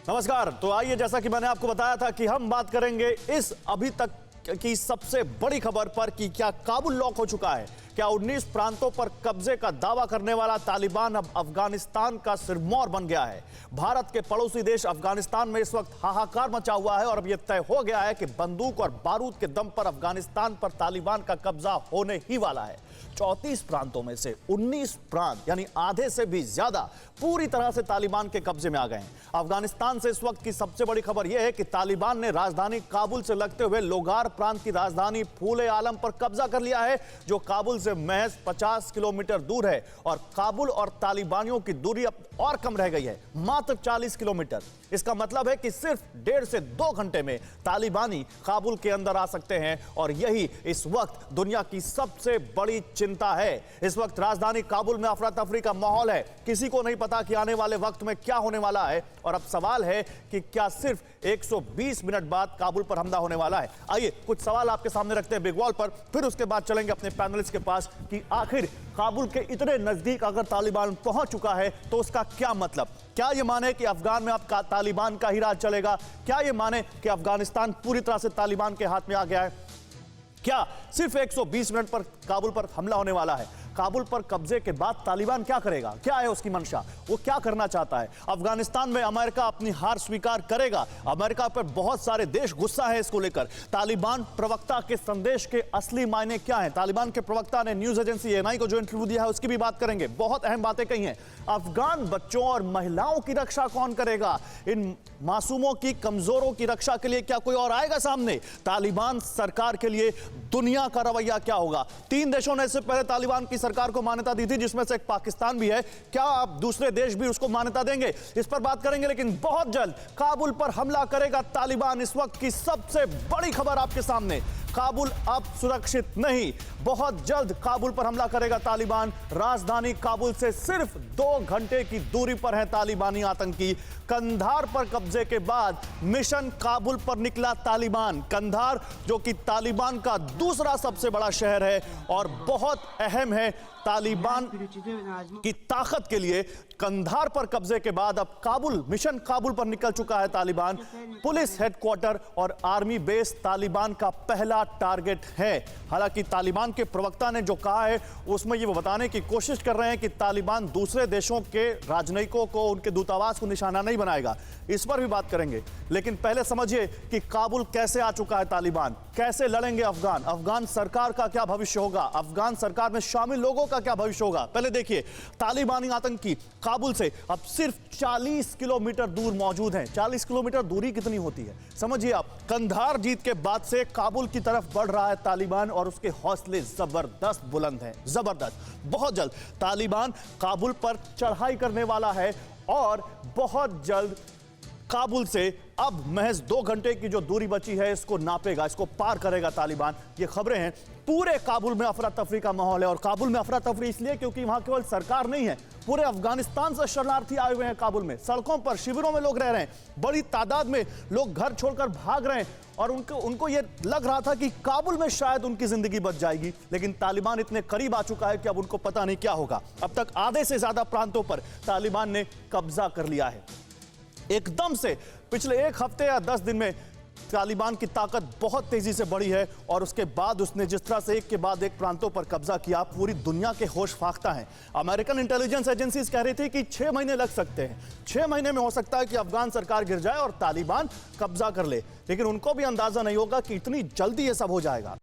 नमस्कार। तो आइए, जैसा कि मैंने आपको बताया था कि हम बात करेंगे इस अभी तक की सबसे बड़ी खबर पर कि क्या काबुल लॉक हो चुका है। क्या 19 प्रांतों पर कब्जे का दावा करने वाला तालिबान अब अफगानिस्तान का सिरमौर बन गया है। भारत के पड़ोसी देश अफगानिस्तान में इस वक्त हाहाकार मचा हुआ है और अब यह तय हो गया है कि बंदूक और बारूद के दम पर अफगानिस्तान पर तालिबान का कब्जा होने ही वाला है। 34 प्रांतों में से 19 प्रांत यानी आधे से भी ज्यादा पूरी तरह से तालिबान के कब्जे में आ गए हैं। अफगानिस्तान से इस वक्त की सबसे बड़ी खबर यह है कि तालिबान ने राजधानी काबुल से लगते हुए लोगार प्रांत की राजधानी फूले आलम पर कब्जा कर लिया है, जो काबुल से महज 50 किलोमीटर दूर है। और काबुल और तालिबानियों की दूरी अब और कम रह गई है, मात्र 40 किलोमीटर। इसका मतलब है कि सिर्फ 1.5 से 2 घंटे में तालिबानी काबुल के अंदर आ सकते हैं और यही इस वक्त दुनिया की सबसे बड़ी चिंता है। इस वक्त राजधानी काबुल में अफरा तफरी का माहौल है। किसी को नहीं पता कि आने वाले वक्त में क्या होने वाला है और अब सवाल है कि क्या सिर्फ 120 मिनट बाद काबुल पर हमला होने वाला है। आइए कुछ सवाल आपके सामने रखते हैं बिग वॉल पर, फिर उसके बाद चलेंगे अपने पैनलिस्ट के पास कि आखिर काबुल के इतने नजदीक अगर तालिबान पहुंच चुका है तो उसका क्या मतलब। क्या यह माने कि अफगान में अब तालिबान का ही राज चलेगा? क्या यह माने कि अफगानिस्तान पूरी तरह से तालिबान के हाथ में आ गया है? क्या सिर्फ 120 मिनट पर काबुल पर हमला होने वाला है? काबुल पर कब्जे के बाद तालिबान क्या करेगा? क्या है उसकी मंशा? वो क्या करना चाहता है? अफगानिस्तान में अमेरिका अपनी हार स्वीकार करेगा? अमेरिका पर बहुत सारे देश गुस्सा है इसको लेकर। तालिबान प्रवक्ता के संदेश के असली मायने क्या हैं? तालिबान के प्रवक्ता ने न्यूज एजेंसी एएनआई को जो इंटरव्यू दिया है उसकी भी बात करेंगे। बहुत अहम बातें कही हैं। अफगान बच्चों और महिलाओं की रक्षा कौन करेगा? इन मासूमों की, कमजोरों की रक्षा के लिए क्या कोई और आएगा सामने? तालिबान सरकार के लिए दुनिया का रवैया क्या होगा? 3 देशों ने इससे पहले तालिबान की सरकार को मान्यता दी थी, जिसमें से एक पाकिस्तान भी है। क्या अब दूसरे देश भी उसको मान्यता देंगे? इस पर बात करेंगे। लेकिन बहुत जल्द काबुल पर हमला करेगा तालिबान। इस वक्त की सबसे बड़ी खबर आपके सामने। काबुल अब सुरक्षित नहीं। बहुत जल्द काबुल पर हमला करेगा तालिबान। राजधानी काबुल से सिर्फ 2 घंटे की दूरी पर है तालिबानी आतंकी। कंधार पर कब्जे के बाद मिशन काबुल पर निकला तालिबान। कंधार जो कि तालिबान का दूसरा सबसे बड़ा शहर है और बहुत अहम है तालिबान की ताकत के लिए। कंधार पर कब्जे के बाद अब काबुल, मिशन काबुल पर निकल चुका है तालिबान। पुलिस हेडक्वार्टर और आर्मी बेस तालिबान का पहला टारगेट है। हालांकि तालिबान के प्रवक्ता ने जो कहा है उसमें ये वो बताने की कोशिश कर रहे हैं कि तालिबान दूसरे देशों के राजनयिकों को, उनके दूतावास को निशाना नहीं बनाएगा। इस पर भी बात करेंगे। लेकिन पहले समझिए कि काबुल कैसे आ चुका है तालिबान, कैसे लड़ेंगे अफगान, अफगान सरकार का क्या भविष्य होगा, अफगान सरकार में शामिल लोगों का क्या भविष्य होगा। पहले देखिए, तालिबानी आतंकी काबुल से अब सिर्फ 40 किलोमीटर दूर मौजूद हैं। 40 किलोमीटर दूरी कितनी होती है समझिए आप। कंधार जीत के बाद से काबुल की तरफ बढ़ रहा है तालिबान और उसके हौसले जबरदस्त बुलंद हैं, जबरदस्त। बहुत जल्द तालिबान काबुल पर चढ़ाई करने वाला है और बहुत जल्द काबुल से अब महज 2 घंटे की जो दूरी बची है इसको नापेगा, इसको पार करेगा तालिबान। ये खबरें हैं। पूरे काबुल में अफरा तफरी का माहौल है और काबुल में अफरा तफरी इसलिए क्योंकि वहां केवल सरकार नहीं है, पूरे अफगानिस्तान से शरणार्थी आए हुए हैं काबुल में। सड़कों पर, शिविरों में लोग रह रहे हैं। बड़ी तादाद में लोग घर छोड़कर भाग रहे हैं और उनको ये लग रहा था कि काबुल में शायद उनकी जिंदगी बच जाएगी। लेकिन तालिबान इतने करीब आ चुका है कि अब उनको पता नहीं क्या होगा। अब तक आधे से ज्यादा प्रांतों पर तालिबान ने कब्जा कर लिया है। एकदम से पिछले 1 हफ्ते या 10 दिन में तालिबान की ताकत बहुत तेजी से बढ़ी है और उसके बाद उसने जिस तरह से एक के बाद एक प्रांतों पर कब्जा किया, पूरी दुनिया के होश फाख्ता हैं। अमेरिकन इंटेलिजेंस एजेंसीज कह रही थी कि 6 महीने लग सकते हैं। 6 महीने में हो सकता है कि अफगान सरकार गिर जाए और तालिबान कब्जा कर ले। लेकिन उनको भी अंदाजा नहीं होगा कि इतनी जल्दी यह सब हो जाएगा।